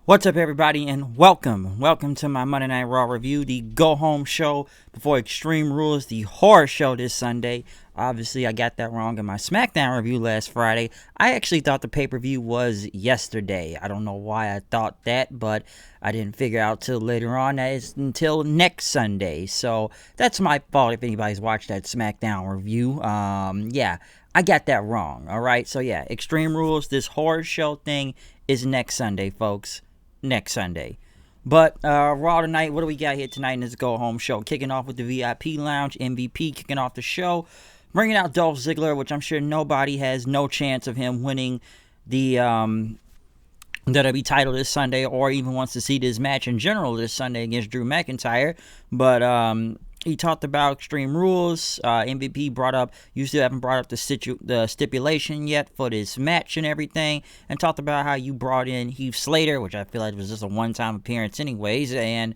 What's up, everybody, and welcome to my Monday Night Raw review, the go-home show before Extreme Rules, the horror show this Sunday. Obviously, I got that wrong in my SmackDown review last Friday. I actually thought the pay-per-view was yesterday. I don't know why I thought that, but I didn't figure out till later on that it's until next Sunday. So that's my fault if anybody's watched that SmackDown review. Yeah, I got that wrong, alright? So yeah, Extreme Rules, this horror show thing is next Sunday, folks. Next Sunday. But Raw tonight, what do we got here tonight in this go-home show? Kicking off with the VIP Lounge, MVP kicking off the show, bringing out Dolph Ziggler, which I'm sure nobody has no chance of him winning the WWE title this Sunday, or even wants to see this match in general this Sunday against Drew McIntyre. But he talked about Extreme Rules. MVP brought up, you still haven't brought up the stipulation yet for this match and everything, and talked about how you brought in Heath Slater, which I feel like was just a one-time appearance anyways, and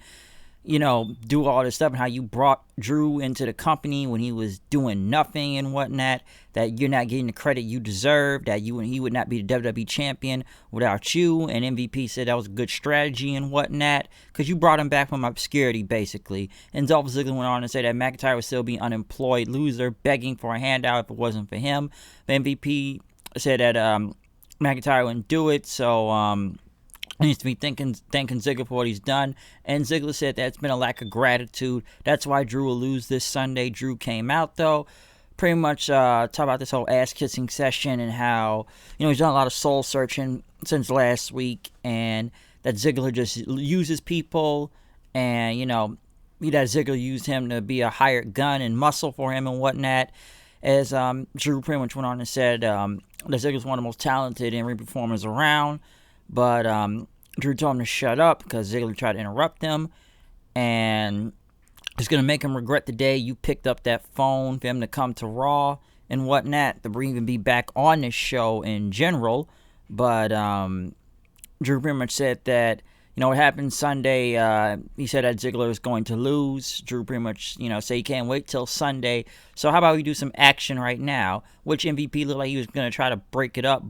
do all this stuff, and how you brought Drew into the company when he was doing nothing and whatnot, that you're not getting the credit you deserve, that he would not be the WWE champion without you, and MVP said that was a good strategy and whatnot, because you brought him back from obscurity, basically. And Dolph Ziggler went on to say that McIntyre would still be unemployed loser, begging for a handout if it wasn't for him. The MVP said that McIntyre wouldn't do it, so he needs to be thanking Ziggler for what he's done. And Ziggler said that it's been a lack of gratitude. That's why Drew will lose this Sunday. Drew came out, though. Pretty much talk about this whole ass-kissing session and how, he's done a lot of soul-searching since last week. And that Ziggler just uses people. And, that Ziggler used him to be a hired gun and muscle for him and whatnot. As Drew pretty much went on and said that Ziggler's one of the most talented in-ring performers around. But Drew told him to shut up because Ziggler tried to interrupt him. And it's going to make him regret the day you picked up that phone for him to come to Raw and whatnot, to even be back on this show in general. But Drew pretty much said that, what happened Sunday, he said that Ziggler is going to lose. Drew pretty much, say he can't wait till Sunday. So how about we do some action right now? Which MVP looked like he was going to try to break it up,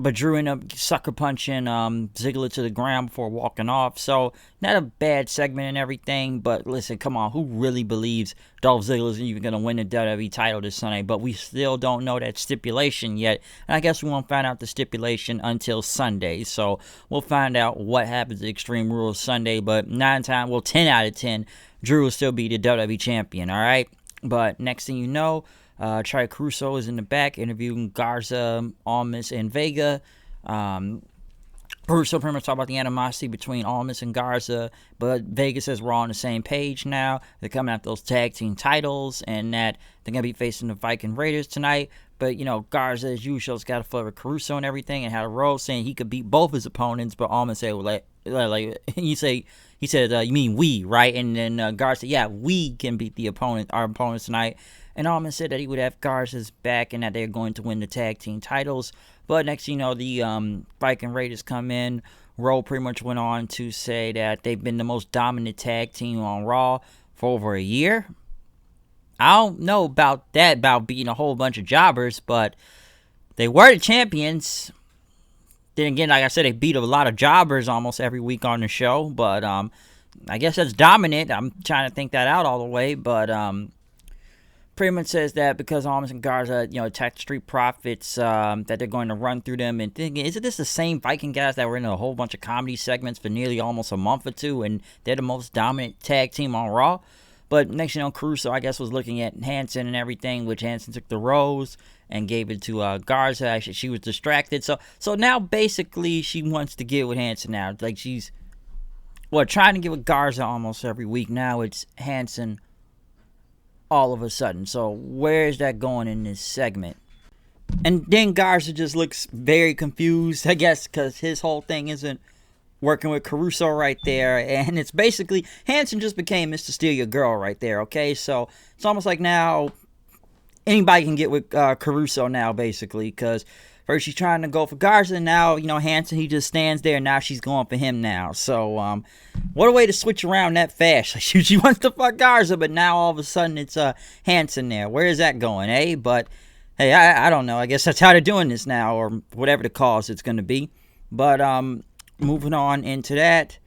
but Drew ended up sucker punching Ziggler to the ground before walking off. So, not a bad segment and everything. But listen, come on. Who really believes Dolph Ziggler is even going to win the WWE title this Sunday? But we still don't know that stipulation yet. And I guess we won't find out the stipulation until Sunday. So, we'll find out what happens at Extreme Rules Sunday. But 10 out of 10, Drew will still be the WWE champion. All right? But next thing you know, Trey Caruso is in the back interviewing Garza, Almas, and Vega. Caruso pretty much talked about the animosity between Almas and Garza, but Vega says we're all on the same page now. They're coming after those tag team titles, and that they're going to be facing the Viking Raiders tonight. But, Garza, as usual, has got a flavor of Caruso and everything, and had a role saying he could beat both his opponents, but Almas said, he said, you mean we, right? And then Garza said, yeah, we can beat our opponents tonight. And Almas said that he would have Garza's back and that they're going to win the tag team titles. But next thing you know, the Viking Raiders come in. Roll pretty much went on to say that they've been the most dominant tag team on Raw for over a year. I don't know about that, about beating a whole bunch of jobbers, but they were the champions. Then again, like I said, they beat a lot of jobbers almost every week on the show. But I guess that's dominant. I'm trying to think that out all the way. But pretty much says that because Almas and Garza, attacked the Street Profits, that they're going to run through them. And thinking, isn't this the same Viking guys that were in a whole bunch of comedy segments for nearly almost a month or two, and they're the most dominant tag team on Raw? But next Caruso, I guess, was looking at Hansen and everything, which Hansen took the rose and gave it to Garza. Actually, she was distracted. So now, basically, she wants to get with Hansen now. Like, she's, trying to get with Garza almost every week. Now it's Hansen all of a sudden. So where is that going in this segment? And then Garza just looks very confused, I guess, because his whole thing isn't working with Caruso right there. And it's basically, Hansen just became Mr. Steal Your Girl right there, okay? So it's almost like now anybody can get with Caruso now, basically, because first she's trying to go for Garza, and now, Hansen, he just stands there, and now she's going for him now. So, what a way to switch around that fast. Like, she wants to fuck Garza, but now all of a sudden it's Hansen there. Where is that going, eh? But, hey, I don't know. I guess that's how they're doing this now, or whatever the cause it's going to be. But, moving on into that,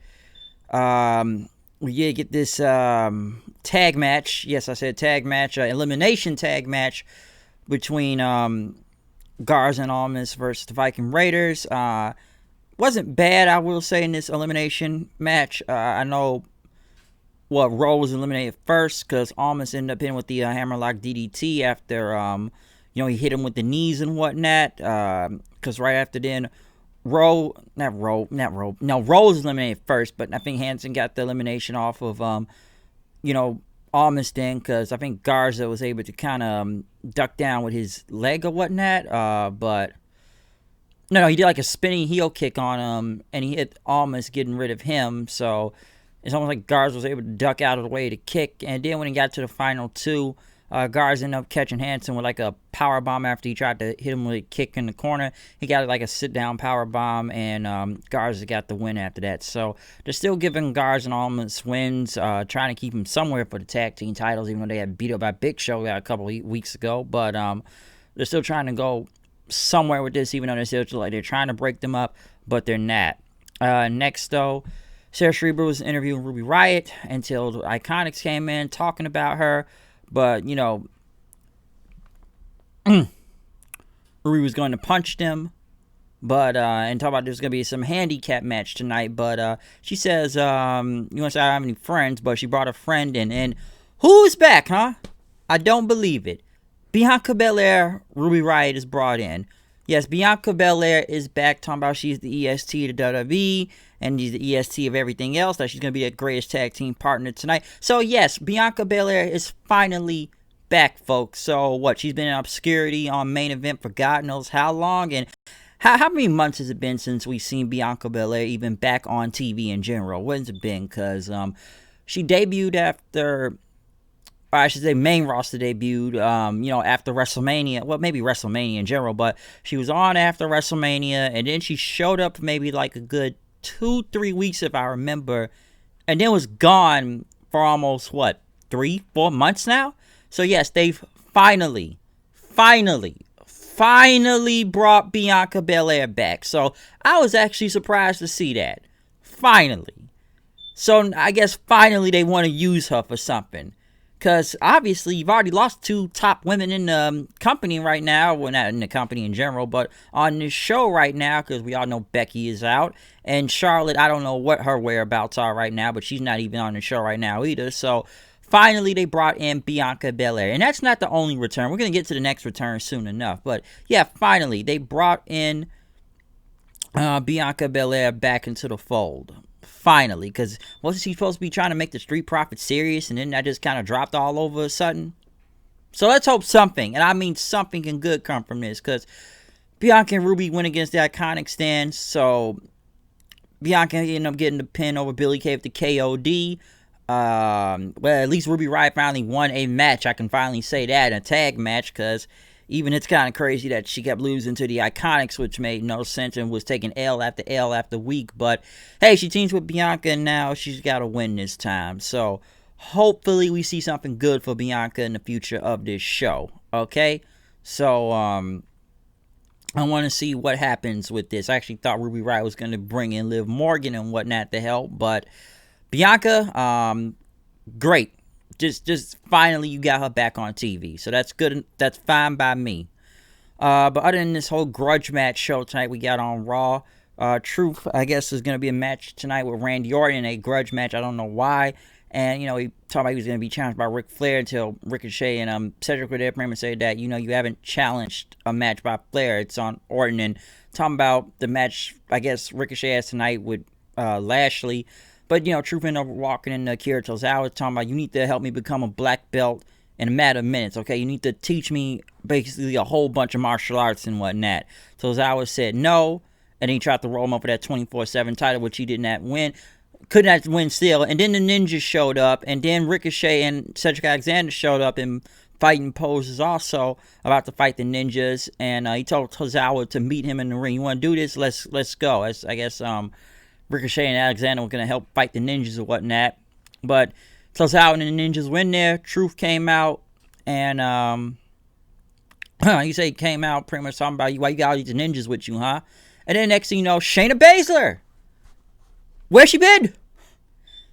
we did get this tag match. Yes, I said tag match, elimination tag match between Garza and Owens versus the Viking Raiders. Wasn't bad, I will say, in this elimination match. I know Raw was eliminated first because Owens ended up hitting with the hammerlock DDT after he hit him with the knees and whatnot. Because right after then, Roll was eliminated first, but I think Hansen got the elimination off of Owens then, because I think Garza was able to kind of duck down with his leg or whatnot. But no, he did like a spinning heel kick on him, and he hit Owens, getting rid of him. So it's almost like Garza was able to duck out of the way to kick. And then when he got to the final two, Garza ended up catching Hansen with like a power bomb after he tried to hit him with a kick in the corner. He got like a sit-down power bomb, and Garza got the win after that. So they're still giving Garza and Owens wins, trying to keep him somewhere for the tag team titles, even though they had beat up by Big Show a couple of weeks ago. But they're still trying to go somewhere with this, even though they're trying to break them up, but they're not. Next, though, Sarah Schreiber was interviewing Ruby Riott until the Iconics came in talking about her. But, Ruby was going to punch them. But, and talk about there's going to be some handicap match tonight. But she says, you want to say I don't have any friends, but she brought a friend in. And who's back, huh? I don't believe it. Bianca Belair, Ruby Riott is brought in. Yes, Bianca Belair is back, talking about she's the EST to WWE, and she's the EST of everything else, that she's going to be the greatest tag team partner tonight. So, yes, Bianca Belair is finally back, folks. So, she's been in obscurity on Main Event for God knows how long, and how many months has it been since we've seen Bianca Belair even back on TV in general? What has it been? Because she debuted after... or I should say main roster debuted, after WrestleMania. Well, maybe WrestleMania in general, but she was on after WrestleMania, and then she showed up for maybe like a good 2-3 weeks, if I remember, and then was gone for almost, 3-4 months now? So, yes, they've finally brought Bianca Belair back. So, I was actually surprised to see that. Finally. So, I guess finally they want to use her for something. Because obviously you've already lost 2 top women in the company right now. Well, not in the company in general, but on this show right now, because we all know Becky is out. And Charlotte, I don't know what her whereabouts are right now, but she's not even on the show right now either. So finally they brought in Bianca Belair. And that's not the only return. We're going to get to the next return soon enough. But yeah, finally they brought in Bianca Belair back into the fold. Finally, because wasn't she supposed to be trying to make the Street Profits serious, and then that just kind of dropped all over a sudden? So let's hope something, and I mean something can good come from this, because Bianca and Ruby went against the Iconic stands, so Bianca ended up getting the pin over Billie Kay with the KOD. Well, at least Ruby Riott finally won a match. I can finally say that, a tag match, because even it's kind of crazy that she kept losing to the Iconics, which made no sense, and was taking L after week. But hey, she teams with Bianca, and now she's got to win this time. So hopefully we see something good for Bianca in the future of this show. Okay? So I want to see what happens with this. I actually thought Ruby Riott was going to bring in Liv Morgan and whatnot to help, but Bianca, great. Just finally you got her back on TV. So that's good. That's fine by me. But other than this whole grudge match show tonight we got on Raw, Truth, I guess, is going to be a match tonight with Randy Orton, a grudge match. I don't know why. And, he talked about he was going to be challenged by Ric Flair until Ricochet and Cedric were there and said that, you haven't challenged a match by Flair. It's on Orton. And talking about the match, I guess, Ricochet has tonight with Lashley. But, Truth ended up walking in Akira Tozawa, talking about, you need to help me become a black belt in a matter of minutes, okay? You need to teach me basically a whole bunch of martial arts and whatnot. Tozawa said no, and then he tried to roll him up for that 24/7 title, which he did not win. Could not win still. And then the Ninjas showed up, and then Ricochet and Cedric Alexander showed up in fighting poses also, about to fight the Ninjas. And he told Tozawa to meet him in the ring. You want to do this? Let's go. I guess Ricochet and Alexander were going to help fight the Ninjas or whatnot. But Tozawa and the Ninjas went there. Truth came out. And you say he came out pretty much talking about why you got all these ninjas with you, huh? And then next thing you know, Shayna Baszler. Where's she been?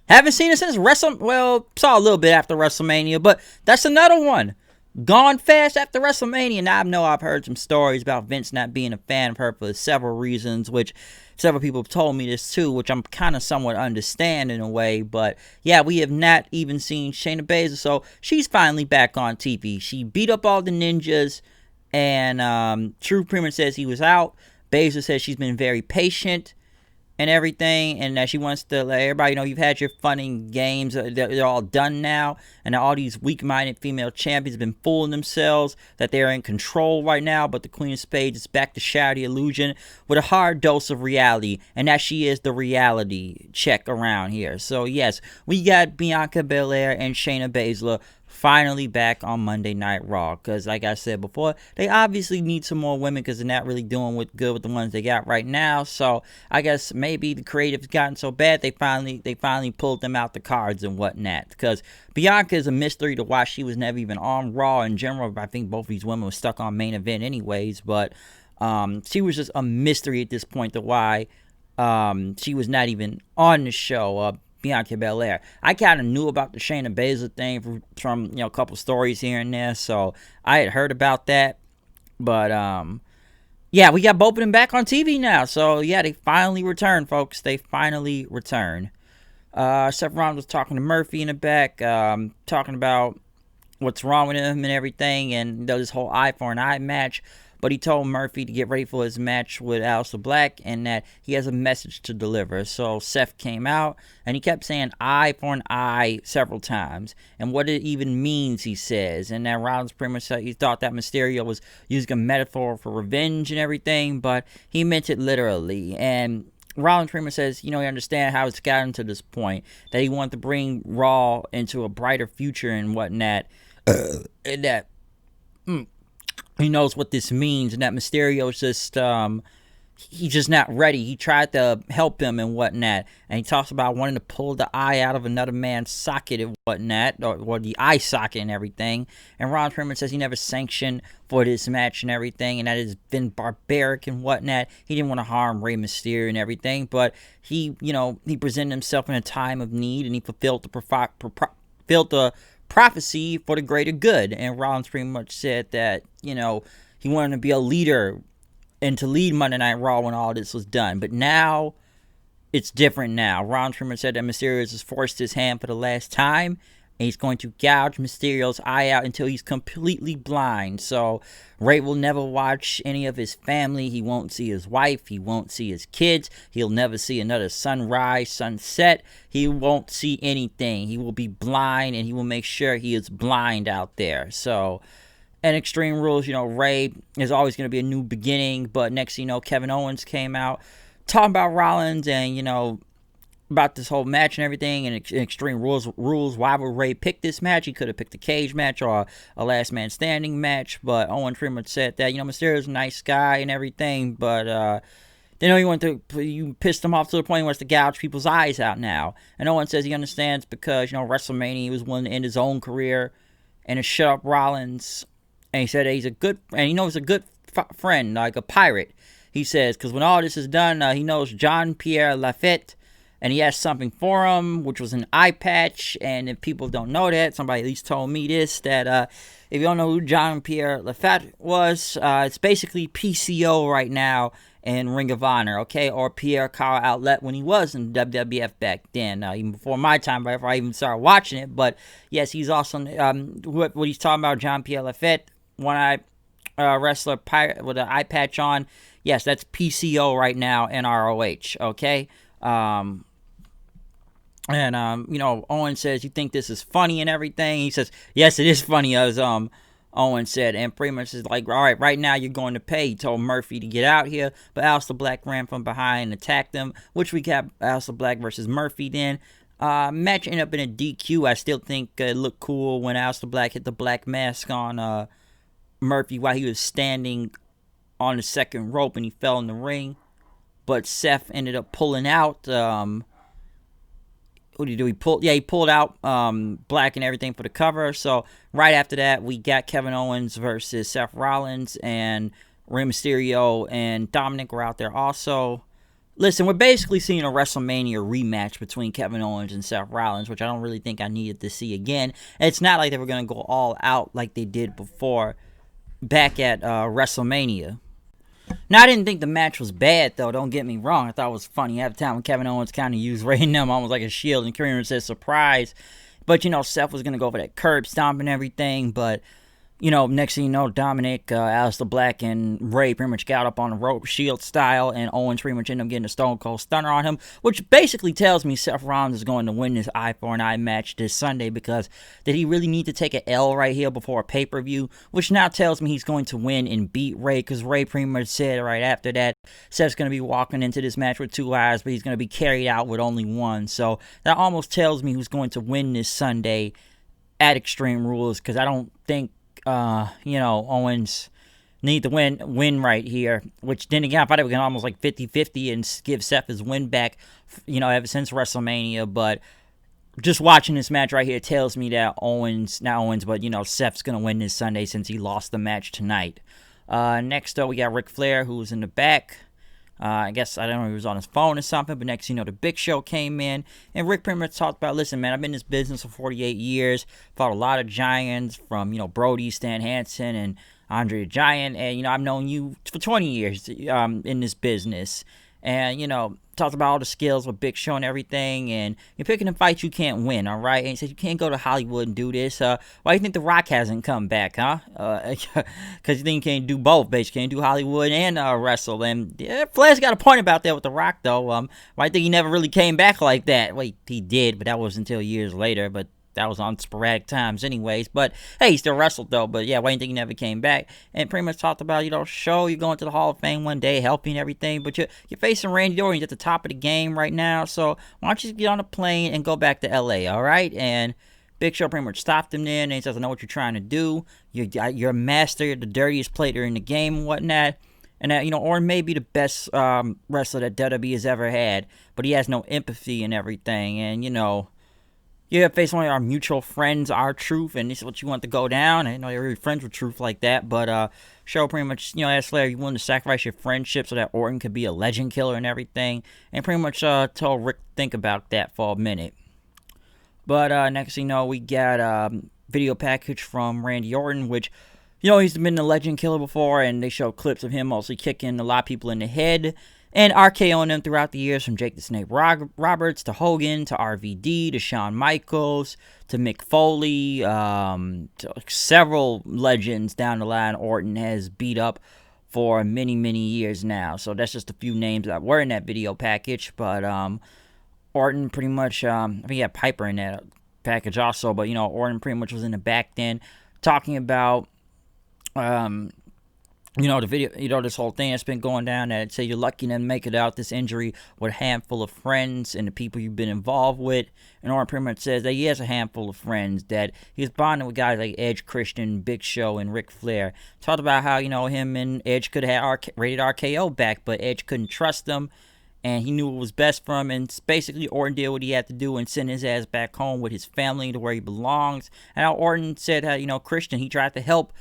Haven't seen her since well, saw a little bit after WrestleMania, but that's another one. Gone fast after WrestleMania. Now I know I've heard some stories about Vince not being a fan of her for several reasons, which several people have told me this too, which I'm kind of somewhat understand in a way. But yeah, we have not even seen Shayna Baszler, so she's finally back on TV. She beat up all the ninjas, and True pretty much says he was out. Baszler says she's been very patient and everything, and that she wants to let everybody know you've had your fun and games. They're all done now, and all these weak-minded female champions have been fooling themselves that they're in control right now, but the Queen of Spades is back to shatter the illusion with a hard dose of reality, and that she is the reality check around here. So yes, we got Bianca Belair and Shayna Baszler finally back on Monday Night Raw, because like I said before, they obviously need some more women because they're not really doing good with the ones they got right now. So I guess maybe the creative's gotten so bad they finally pulled them out the cards and whatnot, because Bianca is a mystery to why she was never even on Raw in general. I think both of these women were stuck on main event anyways, but she was just a mystery at this point to why she was not even on the show. Bianca Belair. I kind of knew about the Shayna Baszler thing from a couple stories here and there, so I had heard about that. But yeah, we got both of them back on TV now. So yeah, they finally returned, folks. They finally returned. Seth Rollins was talking to Murphy in the back, talking about what's wrong with him and everything, and this whole eye for an eye match. But he told Murphy to get ready for his match with Aleister Black and that he has a message to deliver. So Seth came out and he kept saying eye for an eye several times. And what it even means, he says. And that Rollins pretty much said he thought that Mysterio was using a metaphor for revenge and everything, but he meant it literally. And Rollins pretty much says, he understands how it's gotten to this point, that he wanted to bring Raw into a brighter future and whatnot. And that... he knows what this means, and that Mysterio's just, he's just not ready. He tried to help him and whatnot, and he talks about wanting to pull the eye out of another man's socket and whatnot, or the eye socket and everything. And Ron Freeman says he never sanctioned for this match and everything, and that has been barbaric and whatnot. He didn't want to harm Rey Mysterio and everything, but he, he presented himself in a time of need, and he fulfilled the prophecy for the greater good. And Rollins pretty much said that, he wanted to be a leader and to lead Monday Night Raw when all this was done. But now, it's different now. Rollins pretty much said that Mysterio has forced his hand for the last time, and he's going to gouge Mysterio's eye out until he's completely blind. So Rey will never watch any of his family. He won't see his wife. He won't see his kids. He'll never see another sunrise, sunset. He won't see anything. He will be blind, and he will make sure he is blind out there. So, and Extreme Rules, Rey is always going to be a new beginning. But next thing you know, Kevin Owens came out talking about Rollins and, about this whole match and everything, and Extreme Rules. Why would Rey pick this match? He could have picked a cage match or a last man standing match, but Owen pretty much said that, Mysterio's a nice guy and everything, but you pissed him off to the point where he wants to gouge people's eyes out now. And Owen says he understands because, WrestleMania, he was willing to end his own career and to shut up Rollins. And he said that he's a good friend, like a pirate. He says, because when all this is done, he knows Jean-Pierre Lafitte, and he has something for him, which was an eye patch. And if people don't know that, somebody at least told me this, that if you don't know who Jean-Pierre Lafitte was, it's basically PCO right now in Ring of Honor, okay? Or Pierre Carl Outlet when he was in WWF back then, even before my time, before I even started watching it. But yes, he's also, what he's talking about, Jean-Pierre Lafitte, one-eye wrestler pirate with an eye patch on. Yes, that's PCO right now in ROH, okay? Owen says, you think this is funny and everything? He says, yes, it is funny, as Owen said, and pretty much is like, all right now you're going to pay. He told Murphy to get out here, but Aleister Black ran from behind and attacked him, which we got Aleister Black versus Murphy then. Match ended up in a DQ. I still think it looked cool when Aleister Black hit the black mask on Murphy while he was standing on the second rope and he fell in the ring. But Seth ended up pulling out. What did he do? He pulled out Black and everything for the cover. So right after that, we got Kevin Owens versus Seth Rollins, and Rey Mysterio and Dominic were out there also. Listen, we're basically seeing a WrestleMania rematch between Kevin Owens and Seth Rollins, which I don't really think I needed to see again. It's not like they were going to go all out like they did before back at WrestleMania. Now, I didn't think the match was bad, though. Don't get me wrong. I thought it was funny. Half the time when Kevin Owens kind of used Ray and them almost like a shield, and Kieran said surprise. But, Seth was going to go for that curb stomp and everything, but next thing you know, Dominic, Aleister Black, and Ray pretty much got up on the rope, Shield style, and Owens pretty much ended up getting a Stone Cold Stunner on him, which basically tells me Seth Rollins is going to win this eye for an eye match this Sunday, because did he really need to take an L right here before a pay-per-view? Which now tells me he's going to win and beat Ray, because Ray pretty much said right after that, Seth's going to be walking into this match with 2 eyes, but he's going to be carried out with only 1. So that almost tells me who's going to win this Sunday at Extreme Rules, because I don't think Owens need to win right here, which then again, I thought it was almost like 50-50 and give Seth his win back, ever since WrestleMania, but just watching this match right here tells me that Seth's going to win this Sunday since he lost the match tonight. Next up, we got Ric Flair, who's in the back. I guess, I don't know if he was on his phone or something, but next the Big Show came in, and Rick pretty much talked about, listen, man, I've been in this business for 48 years, fought a lot of giants from, Brody, Stan Hansen, and Andre the Giant, and, I've known you for 20 years in this business, and, talked about all the skills with Big Show and everything, and you're picking a fight you can't win, all right? And he said you can't go to Hollywood and do this. Why do you think The Rock hasn't come back, huh? Because you think you can't do both, basically. You can't do Hollywood and wrestle. And yeah, Flair's got a point about that with The Rock, though. Why do you think he never really came back like that? Well, he did, but that wasn't until years later, but that was on sporadic times anyways. But, hey, he still wrestled, though. But, yeah, why do you think he never came back? And pretty much talked about, show you're going to the Hall of Fame one day, helping everything. But you're facing Randy Orton. You're at the top of the game right now. So why don't you just get on a plane and go back to L.A., all right? And Big Show pretty much stopped him there. And he says, I know what you're trying to do. You're a master. You're the dirtiest player in the game and whatnot. And that, Orton may be the best wrestler that WWE has ever had. But he has no empathy and everything. And, you're facing one of our mutual friends, R-Truth, and this is what you want to go down. I know you're really friends with Truth like that, but Show pretty much, asked Flair, you willing to sacrifice your friendship so that Orton could be a legend killer and everything, and pretty much told Rick to think about that for a minute. But next thing you know, we got a video package from Randy Orton, which, he's been a legend killer before, and they show clips of him mostly kicking a lot of people in the head, and RKO'ing them throughout the years, from Jake the Snake Roberts to Hogan to RVD to Shawn Michaels to Mick Foley, to several legends down the line Orton has beat up for many, many years now. So that's just a few names that were in that video package. But Orton pretty much, I think he had Piper in that package also, but Orton pretty much was in the back then talking about the video, this whole thing that's been going down, that say you're lucky to make it out this injury with a handful of friends and the people you've been involved with. And Orton pretty much says that he has a handful of friends, that he's bonding with guys like Edge, Christian, Big Show, and Ric Flair. Talked about how, him and Edge could have had rated RKO back, but Edge couldn't trust them, and he knew what was best for him. And basically, Orton did what he had to do and send his ass back home with his family to where he belongs. And how Orton said how, Christian, he tried to help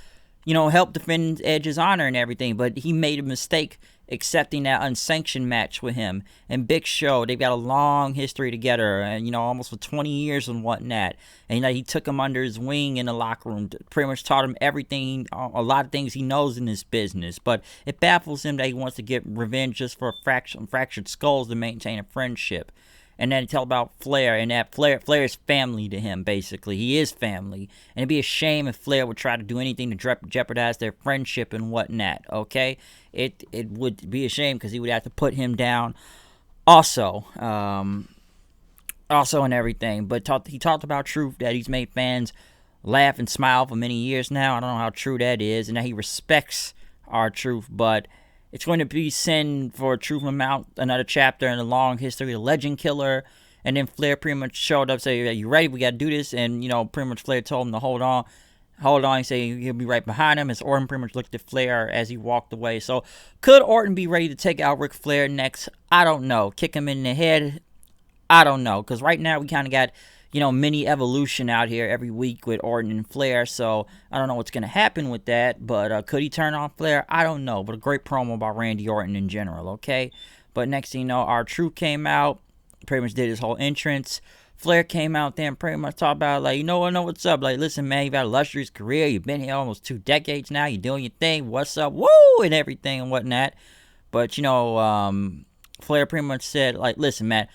defend Edge's honor and everything, but he made a mistake accepting that unsanctioned match with him. And Big Show, they've got a long history together, and almost for 20 years and whatnot. And he took him under his wing in the locker room, pretty much taught him everything, a lot of things he knows in this business. But it baffles him that he wants to get revenge just for fractured skulls to maintain a friendship. And then tell about Flair, and that Flair is family to him, basically. He is family. And it'd be a shame if Flair would try to do anything to jeopardize their friendship and whatnot, okay? It would be a shame, because he would have to put him down also. Also and everything. But he talked about Truth, that he's made fans laugh and smile for many years now. I don't know how true that is. And that he respects R-Truth, but it's going to be sin for Truth to mount another chapter in the long history of the Legend Killer. And then Flair pretty much showed up, say, "Are you ready? We got to do this." And, pretty much Flair told him to hold on. He said he'll be right behind him, as Orton pretty much looked at Flair as he walked away. So, could Orton be ready to take out Ric Flair next? I don't know. Kick him in the head? I don't know. Because right now we kind of got, mini evolution out here every week with Orton and Flair. So, I don't know what's going to happen with that. But could he turn on Flair? I don't know. But a great promo about Randy Orton in general, okay? But next thing you know, R-Truth came out, pretty much did his whole entrance. Flair came out there and pretty much talked about, like, you know what's up? Like, listen, man, you've had a illustrious career. You've been here almost 2 decades now. You're doing your thing. What's up? Woo! And everything and whatnot. But, Flair pretty much said, like, listen, man.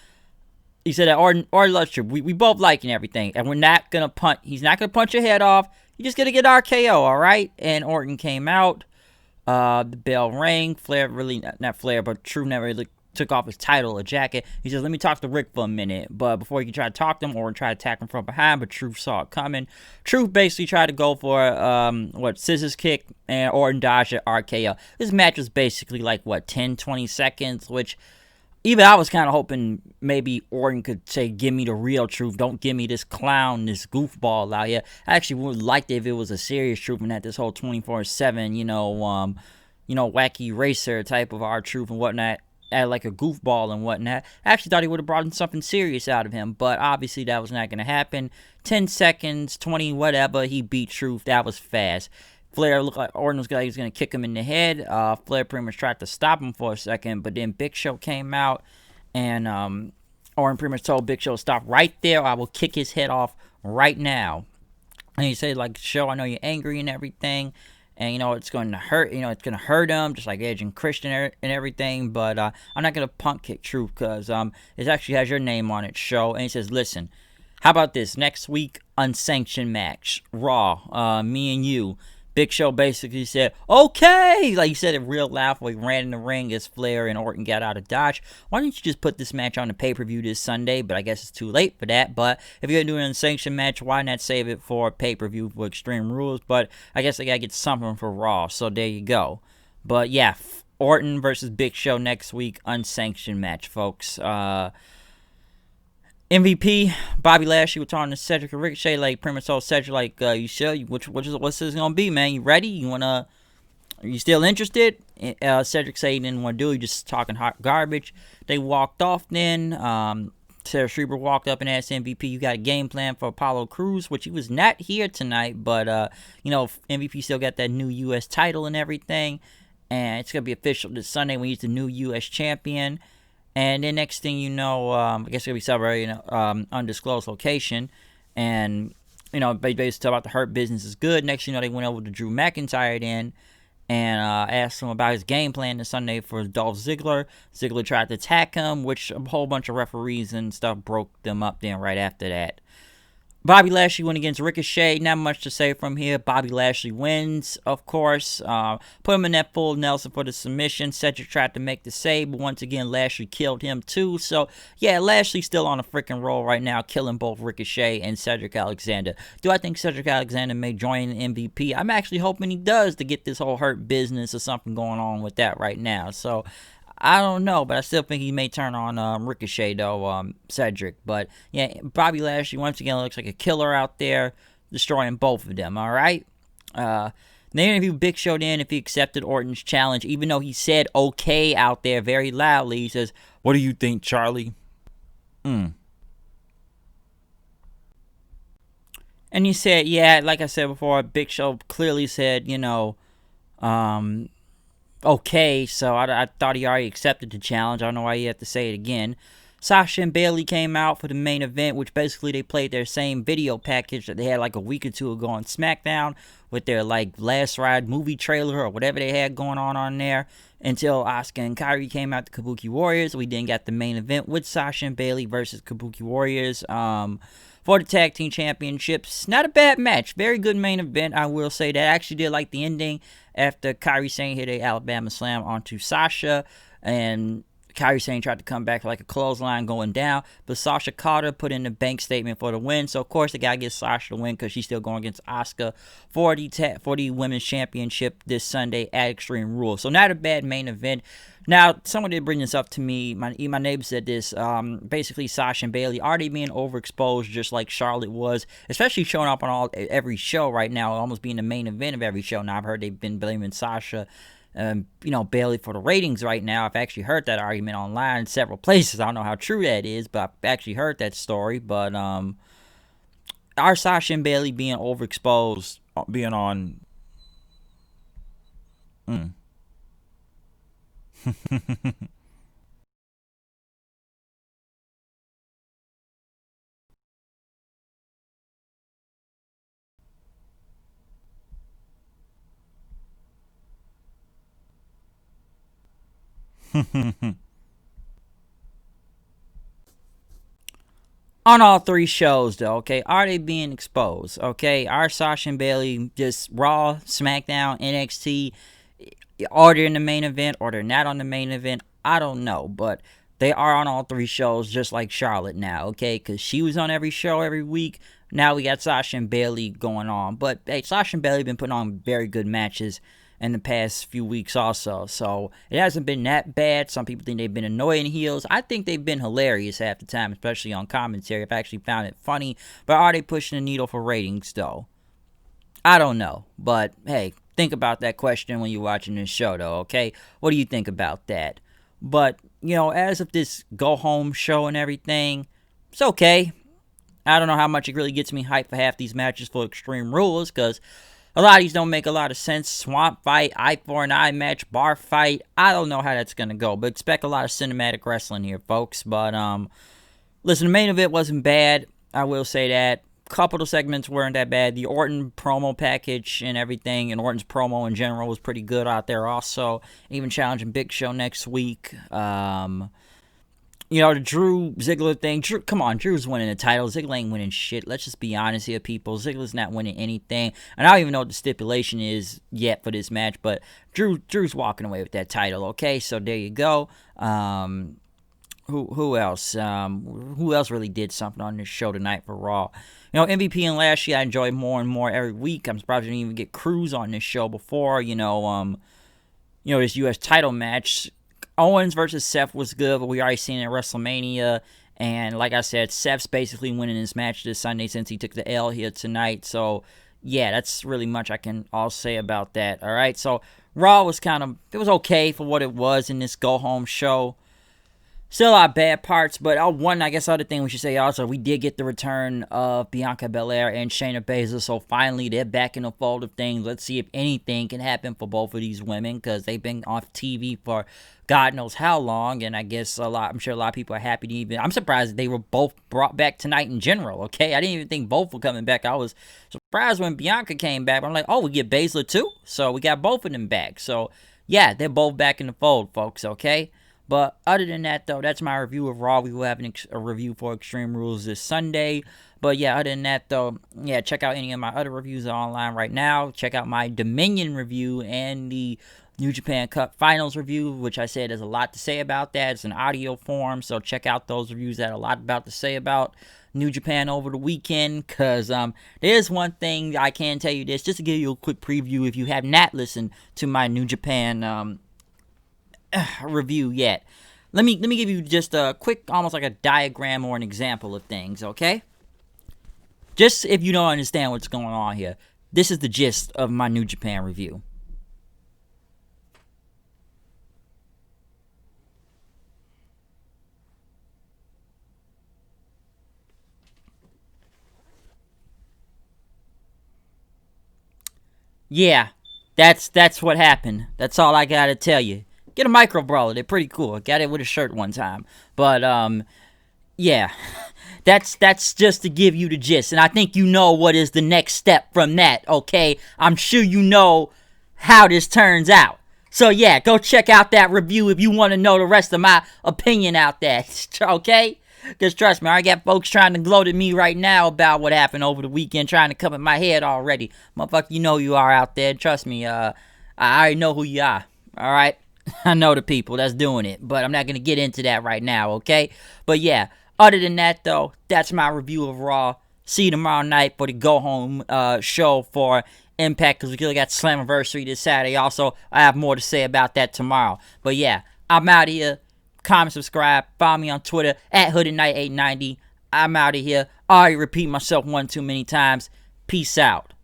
He said that Orton illustrious. We both like and everything. And we're not going to punch. He's not going to punch your head off. You're just going to get RKO, all right? And Orton came out. The bell rang. Flair really, not Flair, but Truth never really took off his title or jacket. He says, let me talk to Rick for a minute. But before he could try to talk to him, Orton tried to attack him from behind, but Truth saw it coming. Truth basically tried to go for, scissors kick, and Orton dodged at RKO. This match was basically like, 10, 20 seconds, which even I was kind of hoping maybe Orton could say, give me the real Truth. Don't give me this clown, this goofball out here. I actually would like it if it was a serious Truth and not this whole 24/7, wacky racer type of R-Truth and whatnot. Like a goofball and whatnot. I actually thought he would have brought in something serious out of him, but obviously that was not going to happen. 10 seconds, 20, whatever, he beat Truth. That was fast. Flair looked like Orton was going to kick him in the head. Flair pretty much tried to stop him for a second, but then Big Show came out, and Orton pretty much told Big Show to stop right there, or I will kick his head off right now. And he said, like, Show, I know you're angry and everything, and, it's going to hurt, it's going to hurt him, just like Edge and Christian and everything, but I'm not going to punk kick Truth, because it actually has your name on it, Show. And he says, listen, how about this, next week, unsanctioned match, Raw, me and you. Big Show basically said, okay, like he said it real loud before he ran in the ring as Flair and Orton got out of Dodge. Why don't you just put this match on the pay-per-view this Sunday? But I guess it's too late for that. But if you're going to do an unsanctioned match, why not save it for pay-per-view for Extreme Rules? But I guess they got to get something for Raw, so there you go. But yeah, Orton versus Big Show next week, unsanctioned match, folks. MVP, Bobby Lashley was talking to Cedric and Ricochet, like, pretty much told Cedric, like, you sure? What's this gonna be, man? You ready? Are you still interested? Cedric said he didn't want to do it, he just talking hot garbage. They walked off then. Sarah Schreiber walked up and asked MVP, you got a game plan for Apollo Crews, which he was not here tonight, but, MVP still got that new U.S. title and everything, and it's gonna be official this Sunday when he's the new U.S. champion. And then next thing you know, I guess it's going to be celebrating undisclosed location. And, they basically talk about the Hurt Business is good. Next thing you know, they went over to Drew McIntyre then and asked him about his game plan this Sunday for Dolph Ziggler. Ziggler tried to attack him, which a whole bunch of referees and stuff broke them up then right after that. Bobby Lashley went against Ricochet. Not much to say from here. Bobby Lashley wins, of course. Put him in that full Nelson for the submission. Cedric tried to make the save, but once again, Lashley killed him too. So, yeah, Lashley's still on a freaking roll right now, killing both Ricochet and Cedric Alexander. Do I think Cedric Alexander may join MVP? I'm actually hoping he does to get this whole Hurt Business or something going on with that right now. So, I don't know, but I still think he may turn on Ricochet, though, Cedric. But, yeah, Bobby Lashley, once again, looks like a killer out there, destroying both of them, all right? They interviewed Big Show then if he accepted Orton's challenge, even though he said okay out there very loudly. He says, what do you think, Charlie? And he said, yeah, like I said before, Big Show clearly said, okay, so I thought he already accepted the challenge. I don't know why you have to say it again. Sasha and Bayley came out for the main event, which basically they played their same video package that they had like a week or two ago on SmackDown with their like Last Ride movie trailer or whatever they had going on there until Asuka and Kairi came out to Kabuki Warriors. We then got the main event with Sasha and Bayley versus Kabuki Warriors for the tag team championships. Not a bad match. Very good main event, I will say that. I actually did like the ending after Kairi Sane hit a Alabama Slam onto Sasha, and Kairi Sane tried to come back for like a clothesline going down, but Sasha caught her, put in the bank statement for the win. So, of course, they got to get Sasha to win because she's still going against Asuka for the Women's Championship this Sunday at Extreme Rules. So, not a bad main event. Now, someone did bring this up to me. My neighbor said this. Basically, Sasha and Bayley already being overexposed just like Charlotte was, especially showing up on every show right now, almost being the main event of every show. Now, I've heard they've been blaming Sasha Bayley for the ratings right now. I've actually heard that argument online in several places. I don't know how true that is, but I've actually heard that story. But are Sasha and Bayley being overexposed, being on? On all three shows, though, okay, are they being exposed? Okay, are Sasha and Bayley just Raw, SmackDown, NXT, are they in the main event or they're not on the main event? I don't know, but they are on all three shows, just like Charlotte now, okay? Because she was on every show every week. Now we got Sasha and Bayley going on. But, hey, Sasha and Bayley been putting on very good matches in the past few weeks also. So, it hasn't been that bad. Some people think they've been annoying heels. I think they've been hilarious half the time, especially on commentary. I've actually found it funny. But are they pushing the needle for ratings, though? I don't know. But, hey, think about that question when you're watching this show, though, okay? What do you think about that? But, as of this go-home show and everything, it's okay. I don't know how much it really gets me hyped for half these matches for Extreme Rules, because a lot of these don't make a lot of sense. Swamp fight, eye for an eye match, bar fight. I don't know how that's going to go, but expect a lot of cinematic wrestling here, folks. But, listen, the main event wasn't bad. I will say that. Couple of segments weren't that bad. The Orton promo package and everything, and Orton's promo in general was pretty good out there also. Even challenging Big Show next week. The Drew Ziggler thing. Come on, Drew's winning the title. Ziggler ain't winning shit. Let's just be honest here, people. Ziggler's not winning anything. And I don't even know what the stipulation is yet for this match, but Drew's walking away with that title, okay? So there you go. Who else? Who else really did something on this show tonight for Raw? MVP and Lashley I enjoy more and more every week. I'm surprised we didn't even get Cruz on this show before. This U.S. title match. Owens versus Seth was good, but we already seen it at WrestleMania. And like I said, Seth's basically winning this match this Sunday since he took the L here tonight. So, yeah, that's really much I can all say about that. All right, so Raw was it was okay for what it was in this go-home show. Still a lot of bad parts, but other thing we should say also, we did get the return of Bianca Belair and Shayna Baszler, so finally they're back in the fold of things. Let's see if anything can happen for both of these women, because they've been off TV for God knows how long, and I guess I'm sure a lot of people are happy to even, I'm surprised that they were both brought back tonight in general, okay? I didn't even think both were coming back. I was surprised when Bianca came back, but I'm like, oh, we get Baszler too? So we got both of them back. So, yeah, they're both back in the fold, folks, okay? But other than that, though, that's my review of Raw. We will have a review for Extreme Rules this Sunday. But yeah, other than that, though, yeah, check out any of my other reviews online right now. Check out my Dominion review and the New Japan Cup Finals review, which I said there's a lot to say about that. It's an audio form, so check out those reviews that have a lot about to say about New Japan over the weekend, because there's one thing I can tell you this, just to give you a quick preview if you have not listened to my New Japan review yet. Let me give you just a quick, almost like a diagram or an example of things, okay? Just if you don't understand what's going on here, this is the gist of my New Japan review. Yeah, that's what happened. That's all I gotta tell you. Get a micro brawler. They're pretty cool. I got it with a shirt one time. But, yeah. That's just to give you the gist. And I think you know what is the next step from that, okay? I'm sure you know how this turns out. So, yeah, go check out that review if you want to know the rest of my opinion out there, okay? Because trust me, I got folks trying to gloat at me right now about what happened over the weekend, trying to come at my head already. Motherfucker, you know you are out there. Trust me, I already know who you are, all right? I know the people that's doing it, but I'm not going to get into that right now, okay? But yeah, other than that, though, that's my review of Raw. See you tomorrow night for the go-home show for Impact, because we still got Slammiversary this Saturday. Also, I have more to say about that tomorrow. But yeah, I'm out of here. Comment, subscribe, follow me on Twitter, @HoodedKnight890. I'm out of here. I already repeat myself one too many times. Peace out.